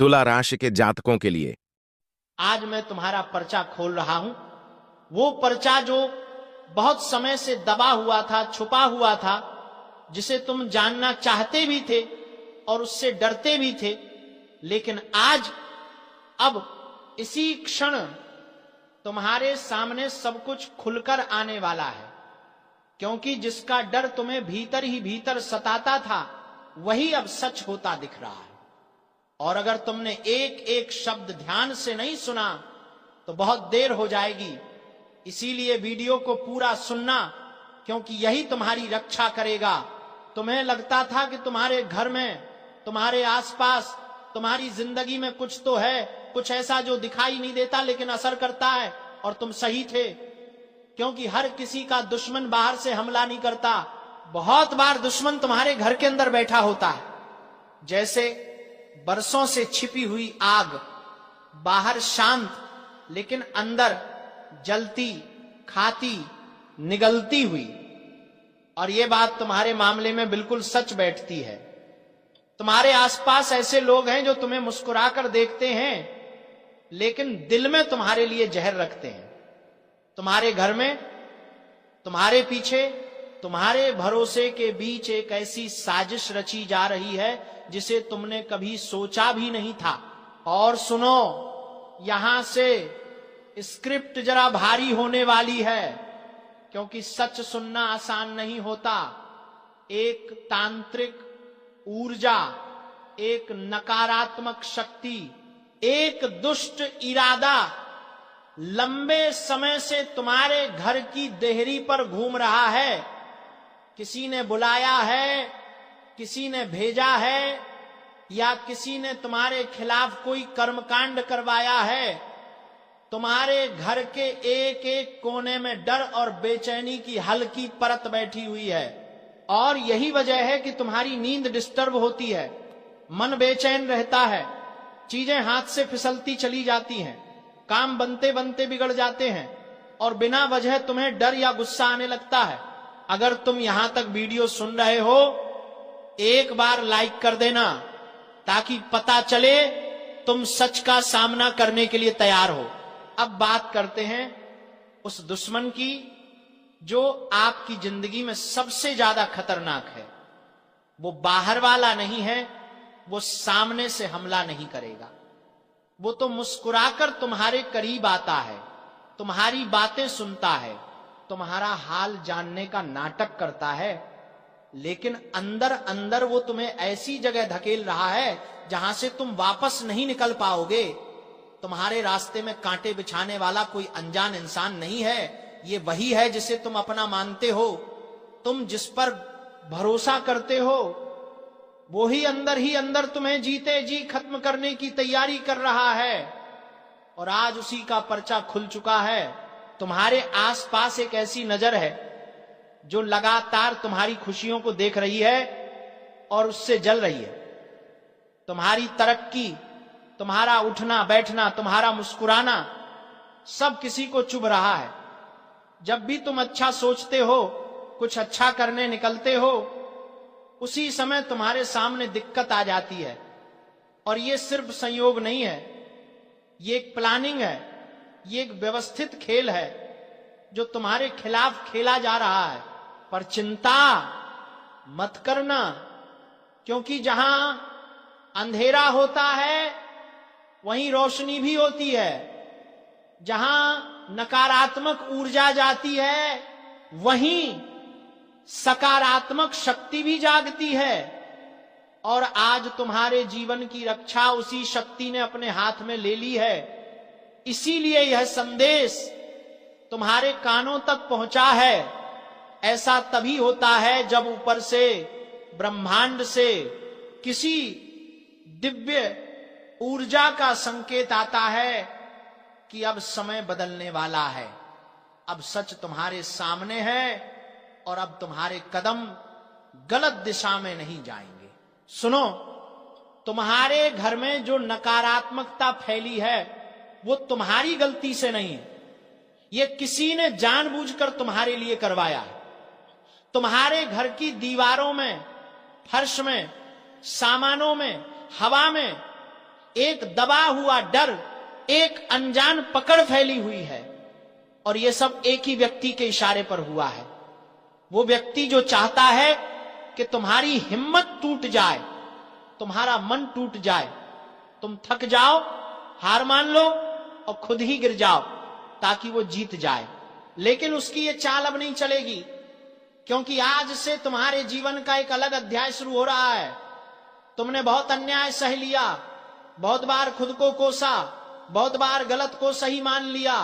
तुला राशि के जातकों के लिए। आज मैं तुम्हारा पर्चा खोल रहा हूं। वो पर्चा जो बहुत समय से दबा हुआ था, छुपा हुआ था, जिसे तुम जानना चाहते भी थे और उससे डरते भी थे, लेकिन आज अब इसी क्षण तुम्हारे सामने सब कुछ खुलकर आने वाला है। क्योंकि जिसका डर तुम्हें भीतर ही भीतर सताता था, वही अब सच होता दिख रहा है। और अगर तुमने एक एक शब्द ध्यान से नहीं सुना तो बहुत देर हो जाएगी। इसीलिए वीडियो को पूरा सुनना, क्योंकि यही तुम्हारी रक्षा करेगा। तुम्हें लगता था कि तुम्हारे घर में, तुम्हारे आसपास, तुम्हारी जिंदगी में कुछ तो है, कुछ ऐसा जो दिखाई नहीं देता लेकिन असर करता है, और तुम सही थे। क्योंकि हर किसी का दुश्मन बाहर से हमला नहीं करता। बहुत बार दुश्मन तुम्हारे घर के अंदर बैठा होता है। जैसे बरसों से छिपी हुई आग, बाहर शांत लेकिन अंदर जलती, खाती, निगलती हुई। और ये बात तुम्हारे मामले में बिल्कुल सच बैठती है। तुम्हारे आसपास ऐसे लोग हैं जो तुम्हें मुस्कुराकर देखते हैं, लेकिन दिल में तुम्हारे लिए जहर रखते हैं। तुम्हारे घर में, तुम्हारे पीछे, तुम्हारे भरोसे के बीच एक ऐसी साजिश रची जा रही है जिसे तुमने कभी सोचा भी नहीं था। और सुनो, यहां से स्क्रिप्ट जरा भारी होने वाली है, क्योंकि सच सुनना आसान नहीं होता। एक तांत्रिक ऊर्जा, एक नकारात्मक शक्ति, एक दुष्ट इरादा लंबे समय से तुम्हारे घर की देहरी पर घूम रहा है। किसी ने बुलाया है, किसी ने भेजा है, या किसी ने तुम्हारे खिलाफ कोई कर्मकांड करवाया है। तुम्हारे घर के एक एक कोने में डर और बेचैनी की हल्की परत बैठी हुई है। और यही वजह है कि तुम्हारी नींद डिस्टर्ब होती है, मन बेचैन रहता है, चीजें हाथ से फिसलती चली जाती हैं, काम बनते बनते बिगड़ जाते हैं, और बिना वजह तुम्हें डर या गुस्सा आने लगता है। अगर तुम यहां तक वीडियो सुन रहे हो, एक बार लाइक कर देना, ताकि पता चले तुम सच का सामना करने के लिए तैयार हो। अब बात करते हैं उस दुश्मन की जो आपकी जिंदगी में सबसे ज्यादा खतरनाक है। वो बाहर वाला नहीं है, वो सामने से हमला नहीं करेगा। वो तो मुस्कुराकर तुम्हारे करीब आता है, तुम्हारी बातें सुनता है, तुम्हारा हाल जानने का नाटक करता है, लेकिन अंदर अंदर वो तुम्हें ऐसी जगह धकेल रहा है जहां से तुम वापस नहीं निकल पाओगे। तुम्हारे रास्ते में कांटे बिछाने वाला कोई अनजान इंसान नहीं है, ये वही है जिसे तुम अपना मानते हो। तुम जिस पर भरोसा करते हो, वो ही अंदर तुम्हें जीते जी खत्म करने की तैयारी कर रहा है। और आज उसी का पर्चा खुल चुका है। तुम्हारे आसपास एक ऐसी नजर है जो लगातार तुम्हारी खुशियों को देख रही है और उससे जल रही है। तुम्हारी तरक्की, तुम्हारा उठना बैठना, तुम्हारा मुस्कुराना, सब किसी को चुभ रहा है। जब भी तुम अच्छा सोचते हो, कुछ अच्छा करने निकलते हो, उसी समय तुम्हारे सामने दिक्कत आ जाती है। और ये सिर्फ संयोग नहीं है, ये एक प्लानिंग है, ये एक व्यवस्थित खेल है जो तुम्हारे खिलाफ खेला जा रहा है। पर चिंता मत करना, क्योंकि जहां अंधेरा होता है वहीं रोशनी भी होती है। जहां नकारात्मक ऊर्जा जाती है वहीं सकारात्मक शक्ति भी जागती है। और आज तुम्हारे जीवन की रक्षा उसी शक्ति ने अपने हाथ में ले ली है। इसीलिए यह संदेश तुम्हारे कानों तक पहुंचा है। ऐसा तभी होता है जब ऊपर से, ब्रह्मांड से किसी दिव्य ऊर्जा का संकेत आता है कि अब समय बदलने वाला है, अब सच तुम्हारे सामने है और अब तुम्हारे कदम गलत दिशा में नहीं जाएंगे। सुनो, तुम्हारे घर में जो नकारात्मकता फैली है वो तुम्हारी गलती से नहीं है, ये किसी ने जानबूझकर तुम्हारे लिए करवाया है। तुम्हारे घर की दीवारों में, फर्श में, सामानों में, हवा में एक दबा हुआ डर, एक अनजान पकड़ फैली हुई है, और यह सब एक ही व्यक्ति के इशारे पर हुआ है। वो व्यक्ति जो चाहता है कि तुम्हारी हिम्मत टूट जाए, तुम्हारा मन टूट जाए, तुम थक जाओ, हार मान लो और खुद ही गिर जाओ ताकि वो जीत जाए। लेकिन उसकी ये चाल अब नहीं चलेगी, क्योंकि आज से तुम्हारे जीवन का एक अलग अध्याय शुरू हो रहा है। तुमने बहुत अन्याय सह लिया, बहुत बार खुद को कोसा, बहुत बार गलत को सही मान लिया,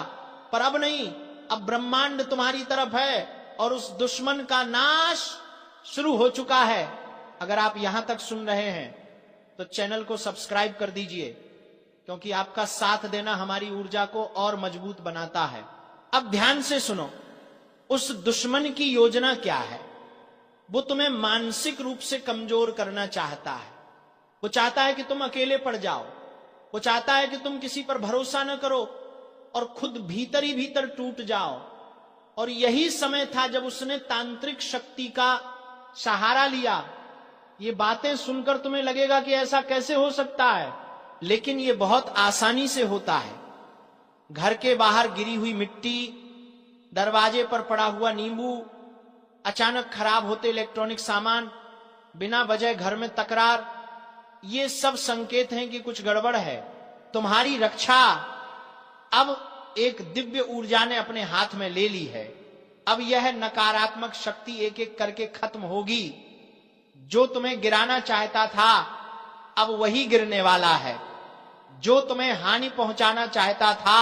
पर अब नहीं, अब ब्रह्मांड तुम्हारी तरफ है और उस दुश्मन का नाश शुरू हो चुका है। अगर आप यहां तक सुन रहे हैं तो चैनल को सब्सक्राइब कर दीजिए, क्योंकि आपका साथ देना हमारी ऊर्जा को और मजबूत बनाता है। अब ध्यान से सुनो, उस दुश्मन की योजना क्या है? वो तुम्हें मानसिक रूप से कमजोर करना चाहता है। वो चाहता है कि तुम अकेले पड़ जाओ, वो चाहता है कि तुम किसी पर भरोसा न करो और खुद भीतर ही भीतर टूट जाओ। और यही समय था जब उसने तांत्रिक शक्ति का सहारा लिया। ये बातें सुनकर तुम्हें लगेगा कि ऐसा कैसे हो सकता है, लेकिन ये बहुत आसानी से होता है। घर के बाहर गिरी हुई मिट्टी, दरवाजे पर पड़ा हुआ नींबू, अचानक खराब होते इलेक्ट्रॉनिक सामान, बिना वजह घर में तकरार, ये सब संकेत हैं कि कुछ गड़बड़ है। तुम्हारी रक्षा अब एक दिव्य ऊर्जा ने अपने हाथ में ले ली है। अब यह नकारात्मक शक्ति एक एक करके खत्म होगी। जो तुम्हें गिराना चाहता था अब वही गिरने वाला है। जो तुम्हें हानि पहुंचाना चाहता था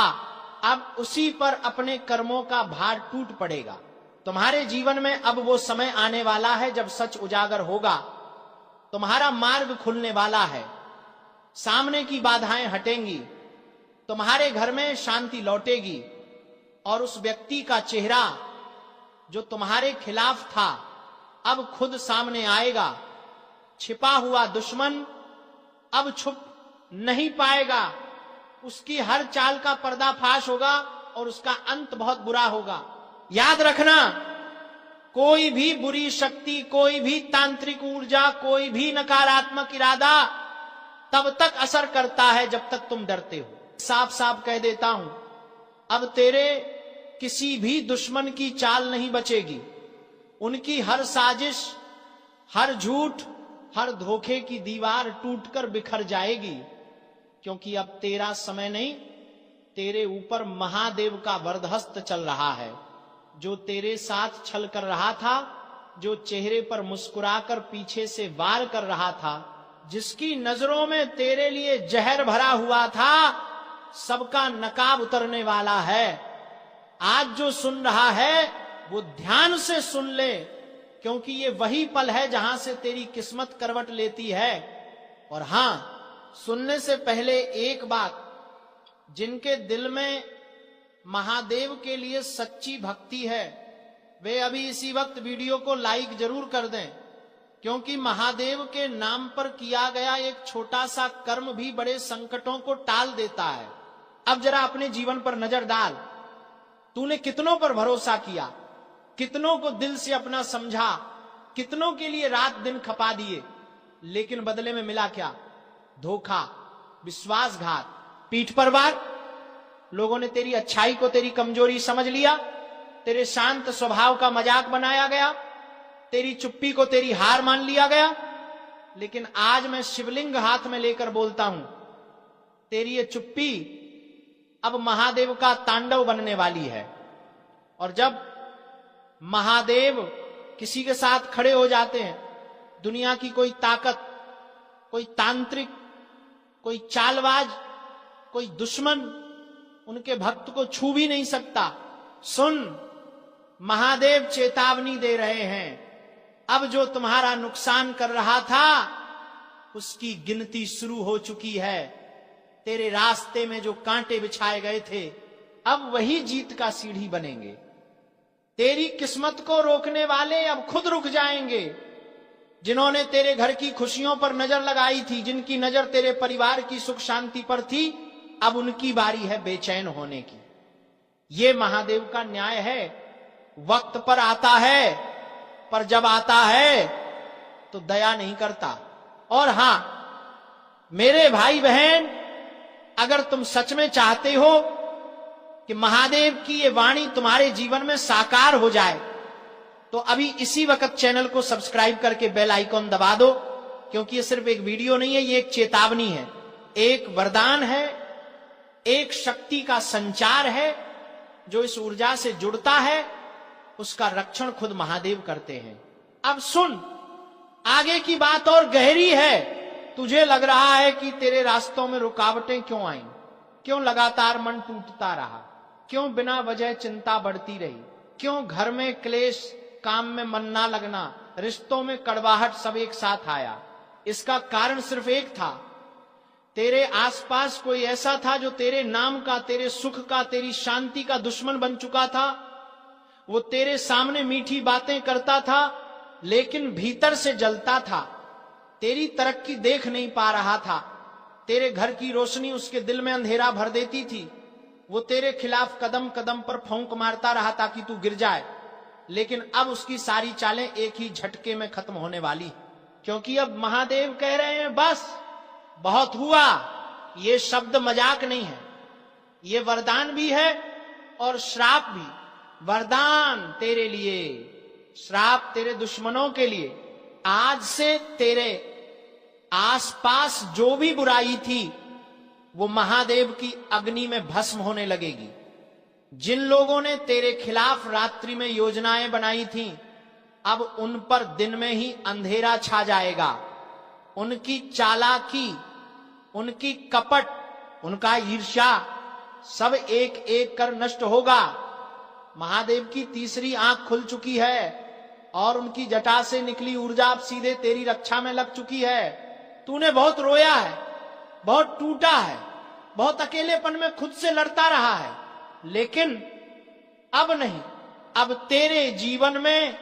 अब उसी पर अपने कर्मों का भार टूट पड़ेगा। तुम्हारे जीवन में अब वो समय आने वाला है जब सच उजागर होगा, तुम्हारा मार्ग खुलने वाला है, सामने की बाधाएं हटेंगी, तुम्हारे घर में शांति लौटेगी और उस व्यक्ति का चेहरा जो तुम्हारे खिलाफ था अब खुद सामने आएगा। छिपा हुआ दुश्मन अब छुप नहीं पाएगा, उसकी हर चाल का पर्दाफाश होगा और उसका अंत बहुत बुरा होगा। याद रखना, कोई भी बुरी शक्ति, कोई भी तांत्रिक ऊर्जा, कोई भी नकारात्मक इरादा तब तक असर करता है जब तक तुम डरते हो। साफ साफ कह देता हूं, अब तेरे किसी भी दुश्मन की चाल नहीं बचेगी। उनकी हर साजिश, हर झूठ, हर धोखे की दीवार टूटकर बिखर जाएगी, क्योंकि अब तेरा समय नहीं, तेरे ऊपर महादेव का वरदहस्त चल रहा है। जो तेरे साथ छल कर रहा था, जो चेहरे पर मुस्कुराकर पीछे से वार कर रहा था, जिसकी नजरों में तेरे लिए जहर भरा हुआ था, सबका नकाब उतरने वाला है। आज जो सुन रहा है वो ध्यान से सुन ले, क्योंकि ये वही पल है जहां से तेरी किस्मत करवट लेती है। और हां, सुनने से पहले एक बात, जिनके दिल में महादेव के लिए सच्ची भक्ति है वे अभी इसी वक्त वीडियो को लाइक जरूर कर दें, क्योंकि महादेव के नाम पर किया गया एक छोटा सा कर्म भी बड़े संकटों को टाल देता है। अब जरा अपने जीवन पर नजर डाल, तूने कितनों पर भरोसा किया, कितनों को दिल से अपना समझा, कितनों के लिए रात दिन खपा दिए, लेकिन बदले में मिला क्या? धोखा, विश्वासघात, पीठ पर वार। लोगों ने तेरी अच्छाई को तेरी कमजोरी समझ लिया, तेरे शांत स्वभाव का मजाक बनाया गया, तेरी चुप्पी को तेरी हार मान लिया गया। लेकिन आज मैं शिवलिंग हाथ में लेकर बोलता हूं, तेरी ये चुप्पी अब महादेव का तांडव बनने वाली है। और जब महादेव किसी के साथ खड़े हो जाते हैं, दुनिया की कोई ताकत, कोई तांत्रिक, कोई चालबाज, कोई दुश्मन उनके भक्त को छू भी नहीं सकता। सुन, महादेव चेतावनी दे रहे हैं, अब जो तुम्हारा नुकसान कर रहा था उसकी गिनती शुरू हो चुकी है। तेरे रास्ते में जो कांटे बिछाए गए थे अब वही जीत का सीढ़ी बनेंगे। तेरी किस्मत को रोकने वाले अब खुद रुक जाएंगे। जिन्होंने तेरे घर की खुशियों पर नजर लगाई थी, जिनकी नजर तेरे परिवार की सुख शांति पर थी, अब उनकी बारी है बेचैन होने की। ये महादेव का न्याय है। वक्त पर आता है, पर जब आता है तो दया नहीं करता। और हां, मेरे भाई बहन, अगर तुम सच में चाहते हो कि महादेव की ये वाणी तुम्हारे जीवन में साकार हो जाए, तो अभी इसी वक्त चैनल को सब्सक्राइब करके बेल आइकॉन दबा दो, क्योंकि ये सिर्फ एक वीडियो नहीं है, ये एक चेतावनी है, एक वरदान है, एक शक्ति का संचार है। जो इस ऊर्जा से जुड़ता है उसका रक्षण खुद महादेव करते हैं। अब सुन, आगे की बात और गहरी है। तुझे लग रहा है कि तेरे रास्तों में रुकावटें क्यों आई, क्यों लगातार मन टूटता रहा, क्यों बिना वजह चिंता बढ़ती रही, क्यों घर में क्लेश, काम में मन ना लगना, रिश्तों में कड़वाहट सब एक साथ आया। इसका कारण सिर्फ एक था, तेरे आसपास कोई ऐसा था जो तेरे नाम का, तेरे सुख का, तेरी शांति का दुश्मन बन चुका था। वो तेरे सामने मीठी बातें करता था लेकिन भीतर से जलता था, तेरी तरक्की देख नहीं पा रहा था, तेरे घर की रोशनी उसके दिल में अंधेरा भर देती थी। वो तेरे खिलाफ कदम कदम पर फौंक मारता रहा ताकि तू गिर जाए, लेकिन अब उसकी सारी चालें एक ही झटके में खत्म होने वाली, क्योंकि अब महादेव कह रहे हैं बस, बहुत हुआ। ये शब्द मजाक नहीं है, ये वरदान भी है और श्राप भी। वरदान तेरे लिए, श्राप तेरे दुश्मनों के लिए। आज से तेरे आसपास जो भी बुराई थी वो महादेव की अग्नि में भस्म होने लगेगी। जिन लोगों ने तेरे खिलाफ रात्रि में योजनाएं बनाई थी, अब उन पर दिन में ही अंधेरा छा जाएगा। उनकी चालाकी, उनकी कपट, उनका ईर्ष्या सब एक एक कर नष्ट होगा। महादेव की तीसरी आंख खुल चुकी है और उनकी जटा से निकली ऊर्जा अब सीधे तेरी रक्षा में लग चुकी है। तूने बहुत रोया है, बहुत टूटा है, बहुत अकेलेपन में खुद से लड़ता रहा है, लेकिन अब नहीं, अब तेरे जीवन में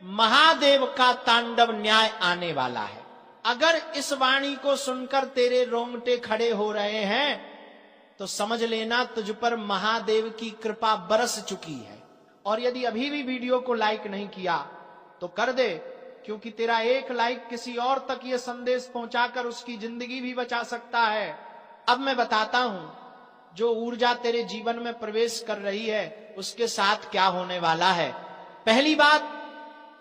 महादेव का तांडव न्याय आने वाला है। अगर इस वाणी को सुनकर तेरे रोंगटे खड़े हो रहे हैं तो समझ लेना तुझ पर महादेव की कृपा बरस चुकी है। और यदि अभी भी वीडियो को लाइक नहीं किया तो कर दे, क्योंकि तेरा एक लाइक किसी और तक ये संदेश पहुंचाकर उसकी जिंदगी भी बचा सकता है। अब मैं बताता हूं, जो ऊर्जा तेरे जीवन में प्रवेश कर रही है उसके साथ क्या होने वाला है। पहली बात,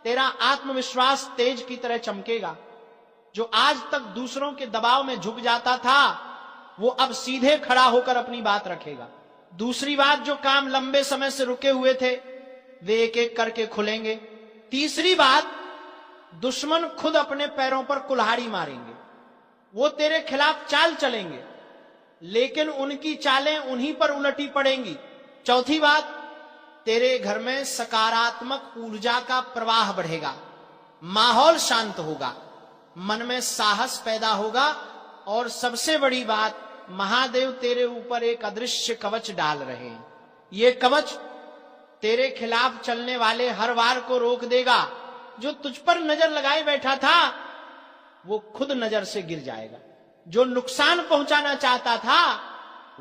तेरा आत्मविश्वास तेज की तरह चमकेगा। जो आज तक दूसरों के दबाव में झुक जाता था वो अब सीधे खड़ा होकर अपनी बात रखेगा। दूसरी बात, जो काम लंबे समय से रुके हुए थे वे एक एक करके खुलेंगे। तीसरी बात, दुश्मन खुद अपने पैरों पर कुल्हाड़ी मारेंगे, वो तेरे खिलाफ चाल चलेंगे, लेकिन उनकी चालें उन्हीं पर उलटी पड़ेंगी। चौथी बात, तेरे घर में सकारात्मक ऊर्जा का प्रवाह बढ़ेगा, माहौल शांत होगा, मन में साहस पैदा होगा, और सबसे बड़ी बात, महादेव तेरे ऊपर एक अदृश्य कवच डाल रहे हैं। ये कवच तेरे खिलाफ चलने वाले हर वार को रोक देगा। जो तुझ पर नजर लगाए बैठा था वो खुद नजर से गिर जाएगा। जो नुकसान पहुंचाना चाहता था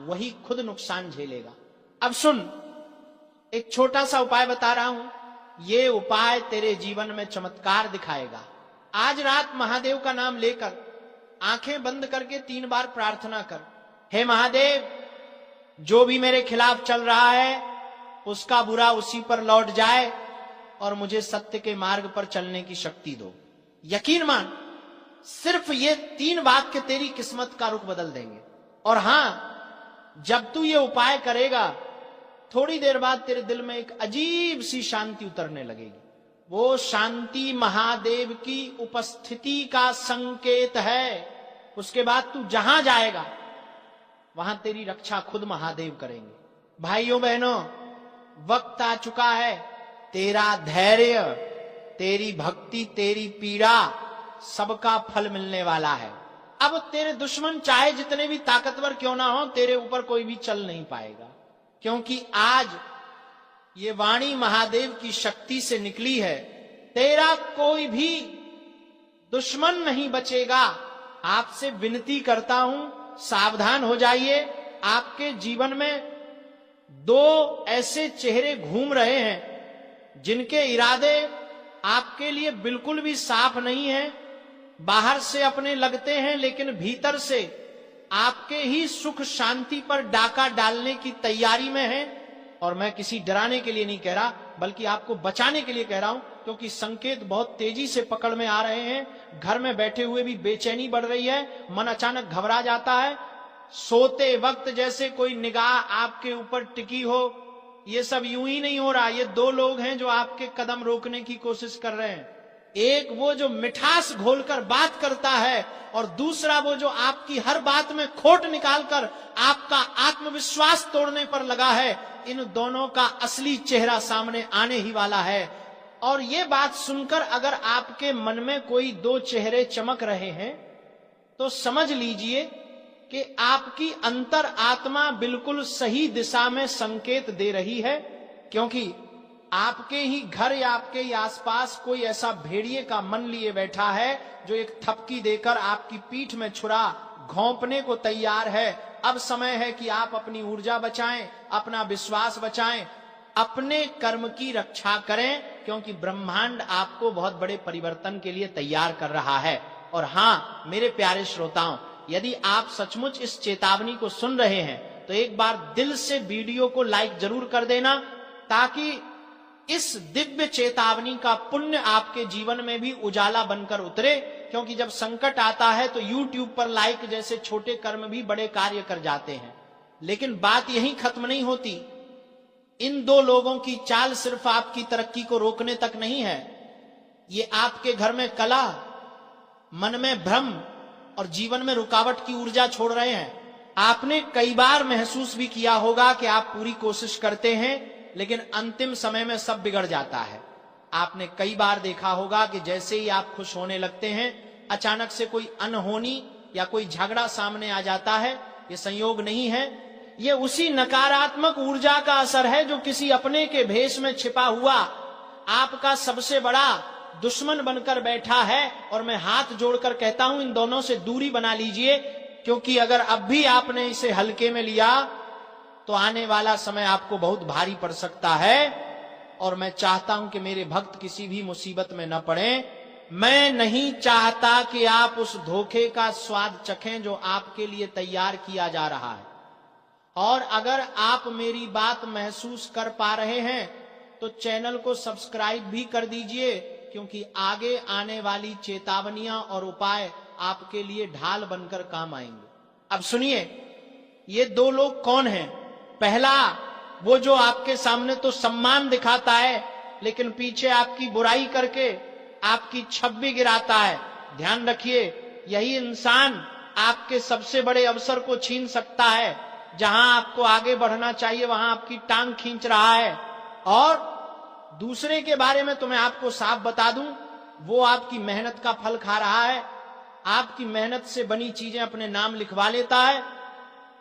वही खुद नुकसान झेलेगा। अब सुन, एक छोटा सा उपाय बता रहा हूं, ये उपाय तेरे जीवन में चमत्कार दिखाएगा। आज रात महादेव का नाम लेकर आंखें बंद करके 3 बार प्रार्थना कर, हे महादेव, जो भी मेरे खिलाफ चल रहा है उसका बुरा उसी पर लौट जाए और मुझे सत्य के मार्ग पर चलने की शक्ति दो। यकीन मान, सिर्फ ये 3 वाक्य तेरी किस्मत का रुख बदल देंगे। और हां, जब तू ये उपाय करेगा थोड़ी देर बाद तेरे दिल में एक अजीब सी शांति उतरने लगेगी। वो शांति महादेव की उपस्थिति का संकेत है। उसके बाद तू जहां जाएगा वहां तेरी रक्षा खुद महादेव करेंगे। भाइयों बहनों, वक्त आ चुका है, तेरा धैर्य, तेरी भक्ति, तेरी पीड़ा सबका फल मिलने वाला है। अब तेरे दुश्मन चाहे जितने भी ताकतवर क्यों ना हो, तेरे ऊपर कोई भी चल नहीं पाएगा, क्योंकि आज ये वाणी महादेव की शक्ति से निकली है। तेरा कोई भी दुश्मन नहीं बचेगा। आपसे विनती करता हूं, सावधान हो जाइए। आपके जीवन में 2 ऐसे चेहरे घूम रहे हैं जिनके इरादे आपके लिए बिल्कुल भी साफ नहीं है। बाहर से अपने लगते हैं लेकिन भीतर से आपके ही सुख शांति पर डाका डालने की तैयारी में है। और मैं किसी डराने के लिए नहीं कह रहा, बल्कि आपको बचाने के लिए कह रहा हूं, क्योंकि संकेत बहुत तेजी से पकड़ में आ रहे हैं। घर में बैठे हुए भी बेचैनी बढ़ रही है, मन अचानक घबरा जाता है, सोते वक्त जैसे कोई निगाह आपके ऊपर टिकी हो। ये सब यूं ही नहीं हो रहा। ये दो लोग हैं जो आपके कदम रोकने की कोशिश कर रहे हैं। एक वो जो मिठास घोलकर बात करता है, और दूसरा वो जो आपकी हर बात में खोट निकालकर आपका आत्मविश्वास तोड़ने पर लगा है। इन दोनों का असली चेहरा सामने आने ही वाला है। और ये बात सुनकर अगर आपके मन में कोई दो चेहरे चमक रहे हैं, तो समझ लीजिए कि आपकी अंतर आत्मा बिल्कुल सही दिशा में संकेत दे रही है। क्योंकि आपके ही घर या आपके ही आसपास कोई ऐसा भेड़िए का मन लिए बैठा है जो एक थपकी देकर आपकी पीठ में छुरा घोंपने को तैयार है। अब समय है कि आप अपनी ऊर्जा बचाएं, अपना विश्वास बचाएं, अपने कर्म की रक्षा करें, क्योंकि ब्रह्मांड आपको बहुत बड़े परिवर्तन के लिए तैयार कर रहा है। और हां मेरे प्यारे श्रोताओं, यदि आप सचमुच इस चेतावनी को सुन रहे हैं तो एक बार दिल से वीडियो को लाइक जरूर कर देना, ताकि इस दिव्य चेतावनी का पुण्य आपके जीवन में भी उजाला बनकर उतरे। क्योंकि जब संकट आता है तो YouTube पर लाइक जैसे छोटे कर्म भी बड़े कार्य कर जाते हैं। लेकिन बात यहीं खत्म नहीं होती। इन दो लोगों की चाल सिर्फ आपकी तरक्की को रोकने तक नहीं है, ये आपके घर में कला, मन में भ्रम और जीवन में रुकावट की ऊर्जा छोड़ रहे हैं। आपने कई बार महसूस भी किया होगा कि आप पूरी कोशिश करते हैं, लेकिन अंतिम समय में सब बिगड़ जाता है। आपने कई बार देखा होगा कि जैसे ही आप खुश होने लगते हैं, अचानक से कोई अनहोनी या कोई झगड़ा सामने आ जाता है। ये संयोग नहीं है, ये उसी नकारात्मक ऊर्जा का असर है जो किसी अपने के भेष में छिपा हुआ आपका सबसे बड़ा दुश्मन बनकर बैठा है। और मैं हाथ जोड़कर कहता हूं, इन दोनों से दूरी बना लीजिए, क्योंकि अगर अब भी आपने इसे हल्के में लिया तो आने वाला समय आपको बहुत भारी पड़ सकता है। और मैं चाहता हूं कि मेरे भक्त किसी भी मुसीबत में न पड़े। मैं नहीं चाहता कि आप उस धोखे का स्वाद चखें जो आपके लिए तैयार किया जा रहा है। और अगर आप मेरी बात महसूस कर पा रहे हैं तो चैनल को सब्सक्राइब भी कर दीजिए, क्योंकि आगे आने वाली चेतावनियां और उपाय आपके लिए ढाल बनकर काम आएंगे। अब सुनिए, ये दो लोग कौन हैं? पहला, वो जो आपके सामने तो सम्मान दिखाता है, लेकिन पीछे आपकी बुराई करके आपकी छवि गिराता है। ध्यान रखिए, यही इंसान आपके सबसे बड़े अवसर को छीन सकता है। जहां आपको आगे बढ़ना चाहिए वहां आपकी टांग खींच रहा है। और दूसरे के बारे में तो मैं आपको साफ बता दूं, वो आपकी मेहनत का फल खा रहा है, आपकी मेहनत से बनी चीजें अपने नाम लिखवा लेता है,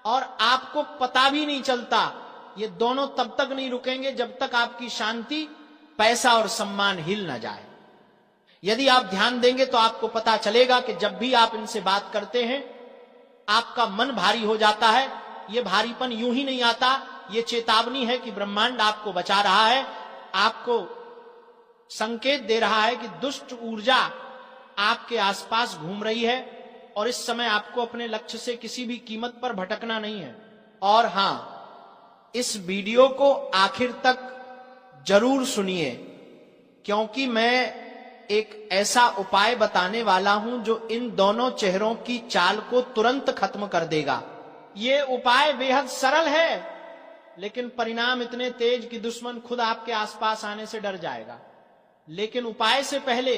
और आपको पता भी नहीं चलता। ये दोनों तब तक नहीं रुकेंगे जब तक आपकी शांति, पैसा और सम्मान हिल न जाए। यदि आप ध्यान देंगे तो आपको पता चलेगा कि जब भी आप इनसे बात करते हैं आपका मन भारी हो जाता है। ये भारीपन यूं ही नहीं आता, ये चेतावनी है कि ब्रह्मांड आपको बचा रहा है, आपको संकेत दे रहा है कि दुष्ट ऊर्जा आपके आसपास घूम रही है, और इस समय आपको अपने लक्ष्य से किसी भी कीमत पर भटकना नहीं है। और हां, इस वीडियो को आखिर तक जरूर सुनिए, क्योंकि मैं एक ऐसा उपाय बताने वाला हूं जो इन दोनों चेहरों की चाल को तुरंत खत्म कर देगा। ये उपाय बेहद सरल है, लेकिन परिणाम इतने तेज कि दुश्मन खुद आपके आसपास आने से डर जाएगा। लेकिन उपाय से पहले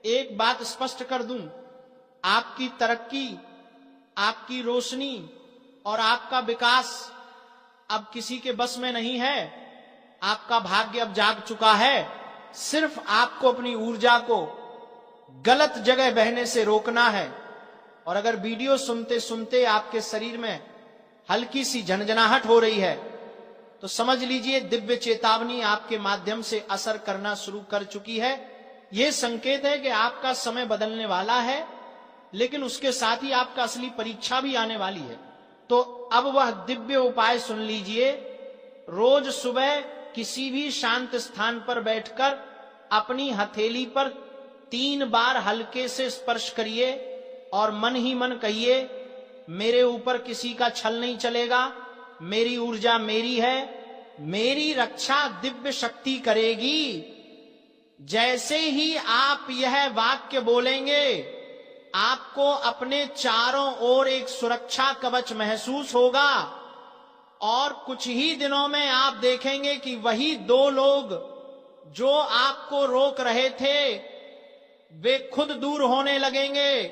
एक बात स्पष्ट कर दूं, आपकी तरक्की, आपकी रोशनी और आपका विकास अब किसी के बस में नहीं है। आपका भाग्य अब जाग चुका है। सिर्फ आपको अपनी ऊर्जा को गलत जगह बहने से रोकना है। और अगर वीडियो सुनते सुनते आपके शरीर में हल्की सी झनझनाहट हो रही है तो समझ लीजिए दिव्य चेतावनी आपके माध्यम से असर करना शुरू कर चुकी है। यह संकेत है कि आपका समय बदलने वाला है, लेकिन उसके साथ ही आपका असली परीक्षा भी आने वाली है। तो अब वह दिव्य उपाय सुन लीजिए। रोज सुबह किसी भी शांत स्थान पर बैठकर अपनी हथेली पर 3 बार हल्के से स्पर्श करिए और मन ही मन कहिए, मेरे ऊपर किसी का छल नहीं चलेगा, मेरी ऊर्जा मेरी है, मेरी रक्षा दिव्य शक्ति करेगी। जैसे ही आप यह वाक्य बोलेंगे, आपको अपने चारों ओर एक सुरक्षा कवच महसूस होगा और कुछ ही दिनों में आप देखेंगे कि वही दो लोग जो आपको रोक रहे थे वे खुद दूर होने लगेंगे,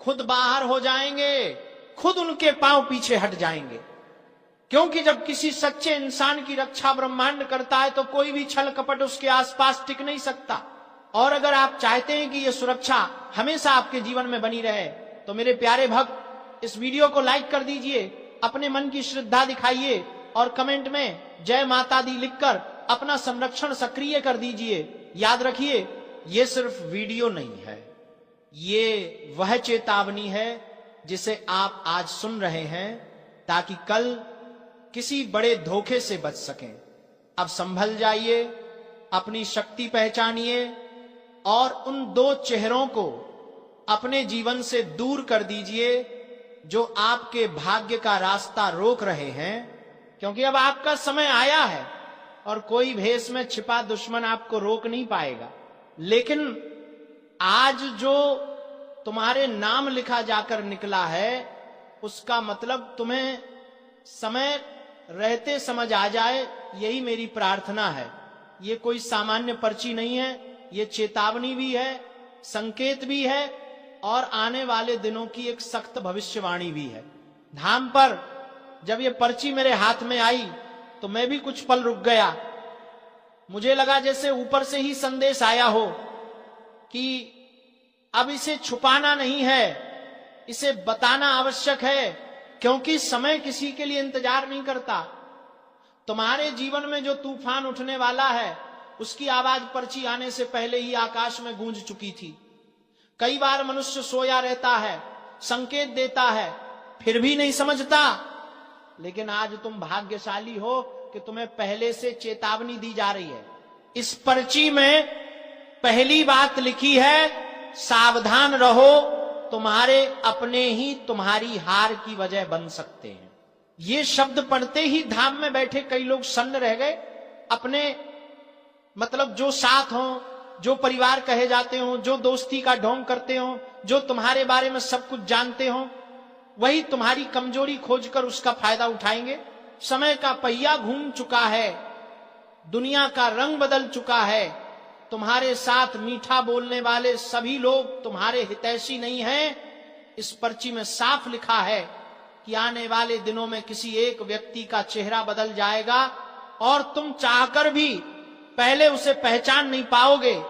खुद बाहर हो जाएंगे, खुद उनके पांव पीछे हट जाएंगे। क्योंकि जब किसी सच्चे इंसान की रक्षा ब्रह्मांड करता है तो कोई भी छल कपट उसके आसपास टिक नहीं सकता। और अगर आप चाहते हैं कि यह सुरक्षा हमेशा आपके जीवन में बनी रहे तो मेरे प्यारे भक्त इस वीडियो को लाइक कर दीजिए, अपने मन की श्रद्धा दिखाइए और कमेंट में जय माता दी लिखकर अपना संरक्षण सक्रिय कर दीजिए। याद रखिए, ये सिर्फ वीडियो नहीं है, ये वह चेतावनी है जिसे आप आज सुन रहे हैं ताकि कल किसी बड़े धोखे से बच सकें। अब संभल जाइए, अपनी शक्ति पहचानिए और उन दो चेहरों को अपने जीवन से दूर कर दीजिए जो आपके भाग्य का रास्ता रोक रहे हैं। क्योंकि अब आपका समय आया है और कोई भेष में छिपा दुश्मन आपको रोक नहीं पाएगा। लेकिन आज जो तुम्हारे नाम लिखा जाकर निकला है उसका मतलब तुम्हें समय रहते समझ आ जाए, यही मेरी प्रार्थना है। ये कोई सामान्य पर्ची नहीं है, ये चेतावनी भी है, संकेत भी है और आने वाले दिनों की एक सख्त भविष्यवाणी भी है। धाम पर जब ये पर्ची मेरे हाथ में आई तो मैं भी कुछ पल रुक गया। मुझे लगा जैसे ऊपर से ही संदेश आया हो कि अब इसे छुपाना नहीं है, इसे बताना आवश्यक है, क्योंकि समय किसी के लिए इंतजार नहीं करता। तुम्हारे जीवन में जो तूफान उठने वाला है उसकी आवाज पर्ची आने से पहले ही आकाश में गूंज चुकी थी। कई बार मनुष्य सोया रहता है, संकेत देता है, फिर भी नहीं समझता। लेकिन आज तुम भाग्यशाली हो कि तुम्हें पहले से चेतावनी दी जा रही है। इस पर्ची में पहली बात लिखी है, सावधान रहो, तुम्हारे अपने ही तुम्हारी हार की वजह बन सकते हैं। ये शब्द पढ़ते ही धाम में बैठे कई लोग सन्न रह गए। अपने मतलब जो साथ हो, जो परिवार कहे जाते हो, जो दोस्ती का ढोंग करते हो, जो तुम्हारे बारे में सब कुछ जानते हो, वही तुम्हारी कमजोरी खोजकर उसका फायदा उठाएंगे। समय का पहिया घूम चुका है, दुनिया का रंग बदल चुका है। तुम्हारे साथ मीठा बोलने वाले सभी लोग तुम्हारे हितैषी नहीं हैं। इस पर्ची में साफ लिखा है कि आने वाले दिनों में किसी एक व्यक्ति का चेहरा बदल जाएगा और तुम चाहकर भी पहले उसे पहचान नहीं पाओगे,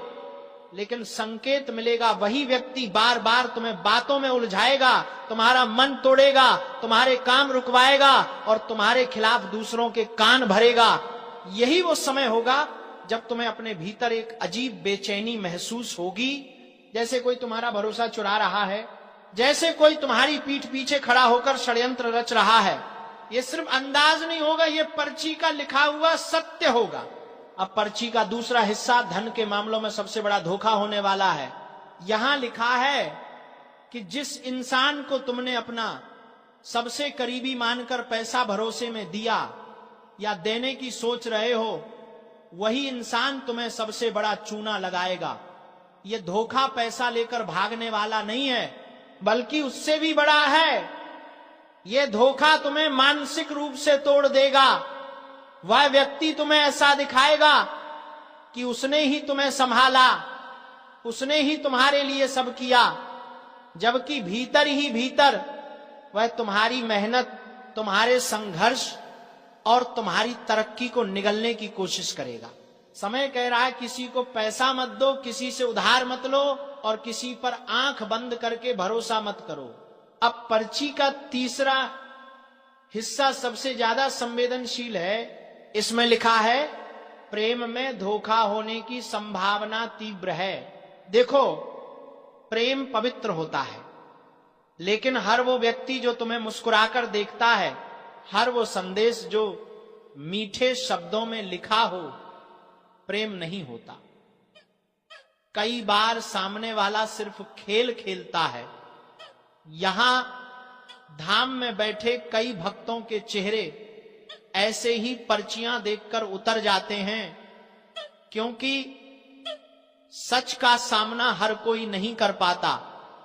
लेकिन संकेत मिलेगा। वही व्यक्ति बार बार तुम्हें बातों में उलझाएगा, तुम्हारा मन तोड़ेगा, तुम्हारे काम रुकवाएगा और तुम्हारे खिलाफ दूसरों के कान भरेगा। यही वो समय होगा जब तुम्हें अपने भीतर एक अजीब बेचैनी महसूस होगी, जैसे कोई तुम्हारा भरोसा चुरा रहा है, जैसे कोई तुम्हारी पीठ पीछे खड़ा होकर षड्यंत्र रच रहा है। ये सिर्फ अंदाज नहीं होगा, ये पर्ची का लिखा हुआ सत्य होगा। अब पर्ची का दूसरा हिस्सा धन के मामलों में सबसे बड़ा धोखा होने वाला है। यहां लिखा है कि जिस इंसान को तुमने अपना सबसे करीबी मानकर पैसा भरोसे में दिया या देने की सोच रहे हो, वही इंसान तुम्हें सबसे बड़ा चूना लगाएगा। यह धोखा पैसा लेकर भागने वाला नहीं है, बल्कि उससे भी बड़ा है। यह धोखा तुम्हें मानसिक रूप से तोड़ देगा। वह व्यक्ति तुम्हें ऐसा दिखाएगा कि उसने ही तुम्हें संभाला, उसने ही तुम्हारे लिए सब किया, जबकि भीतर ही भीतर वह तुम्हारी मेहनत, तुम्हारे संघर्ष और तुम्हारी तरक्की को निगलने की कोशिश करेगा। समय कह रहा है किसी को पैसा मत दो, किसी से उधार मत लो और किसी पर आंख बंद करके भरोसा मत करो। अब पर्ची का तीसरा हिस्सा सबसे ज्यादा संवेदनशील है। इसमें लिखा है प्रेम में धोखा होने की संभावना तीव्र है। देखो, प्रेम पवित्र होता है, लेकिन हर वो व्यक्ति जो तुम्हें मुस्कुराकर देखता है, हर वो संदेश जो मीठे शब्दों में लिखा हो, प्रेम नहीं होता। कई बार सामने वाला सिर्फ खेल खेलता है। यहां धाम में बैठे कई भक्तों के चेहरे ऐसे ही पर्चियां देखकर उतर जाते हैं, क्योंकि सच का सामना हर कोई नहीं कर पाता।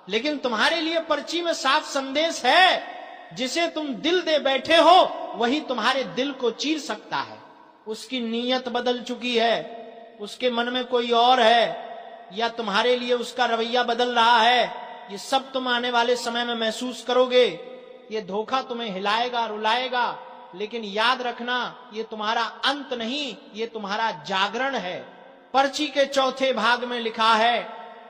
लेकिन तुम्हारे लिए पर्ची में साफ संदेश है, जिसे तुम दिल दे बैठे हो वही तुम्हारे दिल को चीर सकता है। उसकी नीयत बदल चुकी है, उसके मन में कोई और है, या तुम्हारे लिए उसका रवैया बदल रहा है। ये सब तुम आने वाले समय में महसूस करोगे। ये धोखा तुम्हें हिलाएगा, रुलाएगा, लेकिन याद रखना ये तुम्हारा अंत नहीं, ये तुम्हारा जागरण है। पर्ची के चौथे भाग में लिखा है,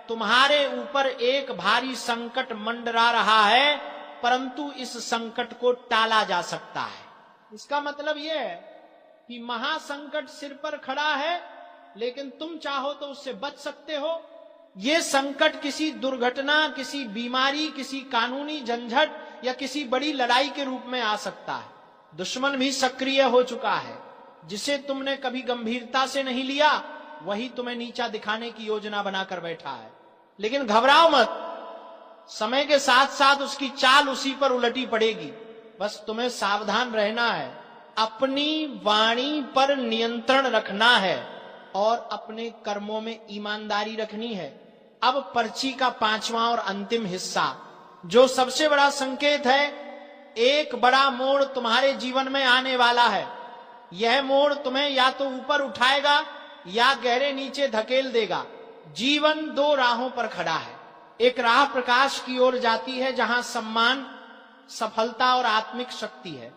तुम्हारे ऊपर एक भारी संकट मंडरा रहा है, परंतु इस संकट को टाला जा सकता है। इसका मतलब यह है कि महासंकट सिर पर खड़ा है, लेकिन तुम चाहो तो उससे बच सकते हो। ये संकट किसी दुर्घटना, किसी बीमारी, किसी कानूनी झंझट या किसी बड़ी लड़ाई के रूप में आ सकता है। दुश्मन भी सक्रिय हो चुका है। जिसे तुमने कभी गंभीरता से नहीं लिया, वही तुम्हें नीचा दिखाने की योजना बनाकर बैठा है। लेकिन घबराओ मत, समय के साथ साथ उसकी चाल उसी पर उलटी पड़ेगी। बस तुम्हें सावधान रहना है, अपनी वाणी पर नियंत्रण रखना है और अपने कर्मों में ईमानदारी रखनी है। अब पर्ची का पांचवा और अंतिम हिस्सा, जो सबसे बड़ा संकेत है, एक बड़ा मोड़ तुम्हारे जीवन में आने वाला है। यह मोड़ तुम्हें या तो ऊपर उठाएगा या गहरे नीचे धकेल देगा। जीवन दो राहों पर खड़ा है। एक राह प्रकाश की ओर जाती है, जहां सम्मान, सफलता और आत्मिक शक्ति है।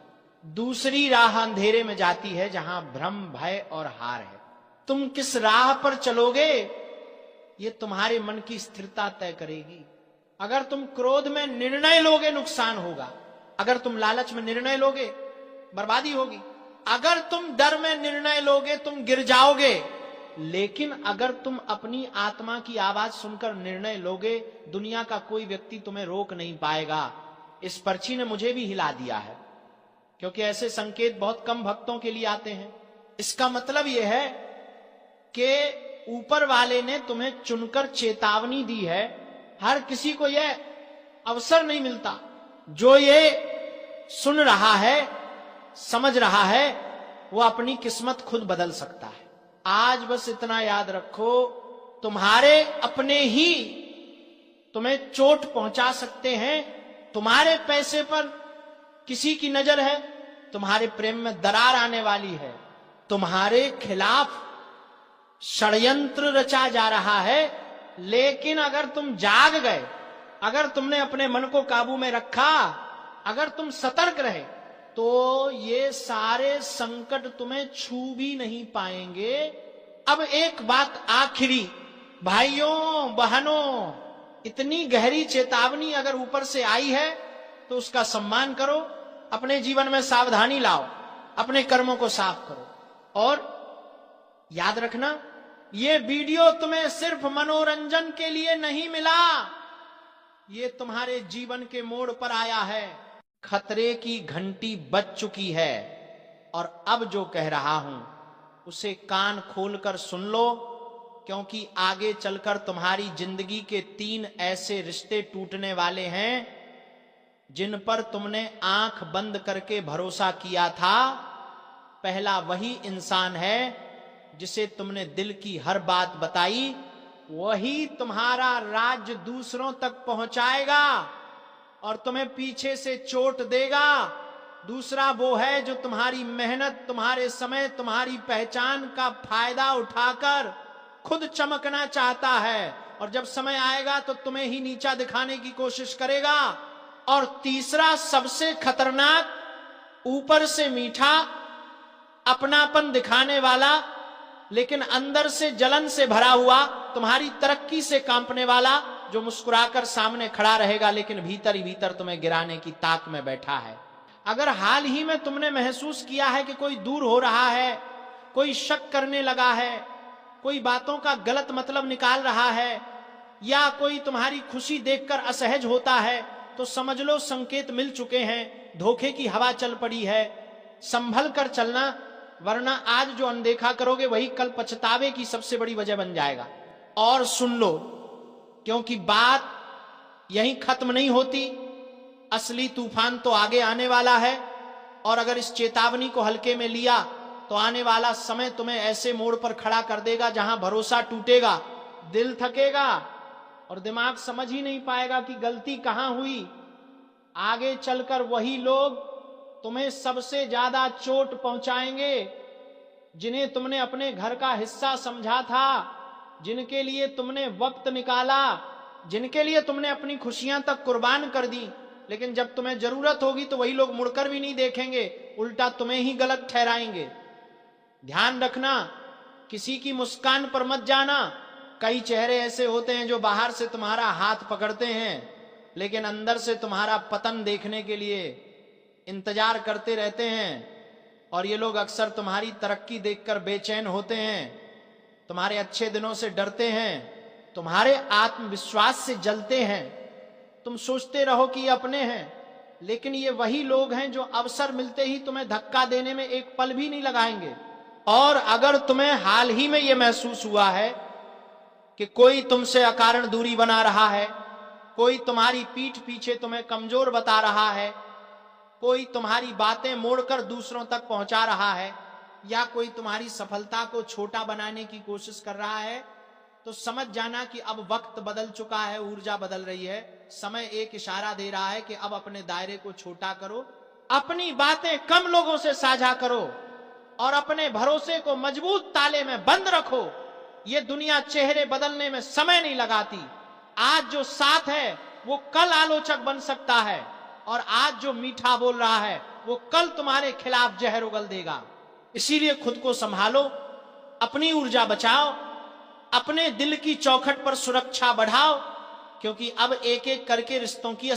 दूसरी राह अंधेरे में जाती है, जहां भ्रम, भय और हार है। तुम किस राह पर चलोगे, ये तुम्हारे मन की स्थिरता तय करेगी। अगर तुम क्रोध में निर्णय लोगे, नुकसान होगा। अगर तुम लालच में निर्णय लोगे, बर्बादी होगी। अगर तुम डर में निर्णय लोगे, तुम गिर जाओगे। लेकिन अगर तुम अपनी आत्मा की आवाज सुनकर निर्णय लोगे, दुनिया का कोई व्यक्ति तुम्हें रोक नहीं पाएगा। इस पर्ची ने मुझे भी हिला दिया है, क्योंकि ऐसे संकेत बहुत कम भक्तों के लिए आते हैं। इसका मतलब यह है कि ऊपर वाले ने तुम्हें चुनकर चेतावनी दी है। हर किसी को यह अवसर नहीं मिलता। जो ये सुन रहा है, समझ रहा है, वो अपनी किस्मत खुद बदल सकता है। आज बस इतना याद रखो, तुम्हारे अपने ही तुम्हें चोट पहुंचा सकते हैं। तुम्हारे पैसे पर किसी की नजर है, तुम्हारे प्रेम में दरार आने वाली है, तुम्हारे खिलाफ षड्यंत्र रचा जा रहा है। लेकिन अगर तुम जाग गए, अगर तुमने अपने मन को काबू में रखा, अगर तुम सतर्क रहे, तो ये सारे संकट तुम्हें छू भी नहीं पाएंगे। अब एक बात आखिरी, भाइयों बहनों, इतनी गहरी चेतावनी अगर ऊपर से आई है तो उसका सम्मान करो, अपने जीवन में सावधानी लाओ, अपने कर्मों को साफ करो। और याद रखना, ये वीडियो तुम्हें सिर्फ मनोरंजन के लिए नहीं मिला, ये तुम्हारे जीवन के मोड़ पर आया है। खतरे की घंटी बज चुकी है, और अब जो कह रहा हूं उसे कान खोलकर सुन लो, क्योंकि आगे चलकर तुम्हारी जिंदगी के 3 ऐसे रिश्ते टूटने वाले हैं जिन पर तुमने आंख बंद करके भरोसा किया था। पहला वही इंसान है जिसे तुमने दिल की हर बात बताई, वही तुम्हारा राज्य दूसरों तक पहुंचाएगा और तुम्हें पीछे से चोट देगा। दूसरा वो है जो तुम्हारी मेहनत, तुम्हारे समय, तुम्हारी पहचान का फायदा उठाकर खुद चमकना चाहता है, और जब समय आएगा तो तुम्हें ही नीचा दिखाने की कोशिश करेगा। और तीसरा सबसे खतरनाक, ऊपर से मीठा, अपनापन दिखाने वाला, लेकिन अंदर से जलन से भरा हुआ, तुम्हारी तरक्की से कांपने वाला, जो मुस्कुराकर सामने खड़ा रहेगा लेकिन भीतर ही भीतर तुम्हें गिराने की ताक में बैठा है। अगर हाल ही में तुमने महसूस किया है कि कोई दूर हो रहा है, कोई शक करने लगा है, कोई बातों का गलत मतलब निकाल रहा है, या कोई तुम्हारी खुशी देखकर असहज होता है, तो समझ लो संकेत मिल चुके हैं। धोखे की हवा चल पड़ी है। संभल कर चलना, वरना आज जो अनदेखा करोगे वही कल पछतावे की सबसे बड़ी वजह बन जाएगा। और सुन लो, क्योंकि बात यहीं खत्म नहीं होती, असली तूफान तो आगे आने वाला है, और अगर इस चेतावनी को हल्के में लिया तो आने वाला समय तुम्हें ऐसे मोड़ पर खड़ा कर देगा जहां भरोसा टूटेगा, दिल थकेगा और दिमाग समझ ही नहीं पाएगा कि गलती कहां हुई। आगे चलकर वही लोग तुम्हें सबसे ज्यादा चोट पहुंचाएंगे जिन्हें तुमने अपने घर का हिस्सा समझा था, जिनके लिए तुमने वक्त निकाला, जिनके लिए तुमने अपनी खुशियां तक कुर्बान कर दी। लेकिन जब तुम्हें जरूरत होगी तो वही लोग मुड़कर भी नहीं देखेंगे, उल्टा तुम्हें ही गलत ठहराएंगे। ध्यान रखना, किसी की मुस्कान पर मत जाना। कई चेहरे ऐसे होते हैं जो बाहर से तुम्हारा हाथ पकड़ते हैं लेकिन अंदर से तुम्हारा पतन देखने के लिए इंतजार करते रहते हैं, और ये लोग अक्सर तुम्हारी तरक्की देखकर बेचैन होते हैं, तुम्हारे अच्छे दिनों से डरते हैं, तुम्हारे आत्मविश्वास से जलते हैं। तुम सोचते रहो कि ये अपने हैं, लेकिन ये वही लोग हैं जो अवसर मिलते ही तुम्हें धक्का देने में एक पल भी नहीं लगाएंगे। और अगर तुम्हें हाल ही में यह महसूस हुआ है कि कोई तुमसे अकारण दूरी बना रहा है, कोई तुम्हारी पीठ पीछे तुम्हें कमजोर बता रहा है, कोई तुम्हारी बातें मोड़कर दूसरों तक पहुंचा रहा है, या कोई तुम्हारी सफलता को छोटा बनाने की कोशिश कर रहा है, तो समझ जाना कि अब वक्त बदल चुका है, ऊर्जा बदल रही है। समय एक इशारा दे रहा है कि अब अपने दायरे को छोटा करो, अपनी बातें कम लोगों से साझा करो और अपने भरोसे को मजबूत ताले में बंद रखो। ये दुनिया चेहरे बदलने में समय नहीं लगाती। आज जो साथ है वो कल आलोचक बन सकता है, और आज जो मीठा बोल रहा है वो कल तुम्हारे खिलाफ जहर उगल देगा। इसीलिए खुद को संभालो, अपनी ऊर्जा बचाओ, अपने दिल की चौखट पर सुरक्षा बढ़ाओ, क्योंकि अब एक एक करके रिश्तों की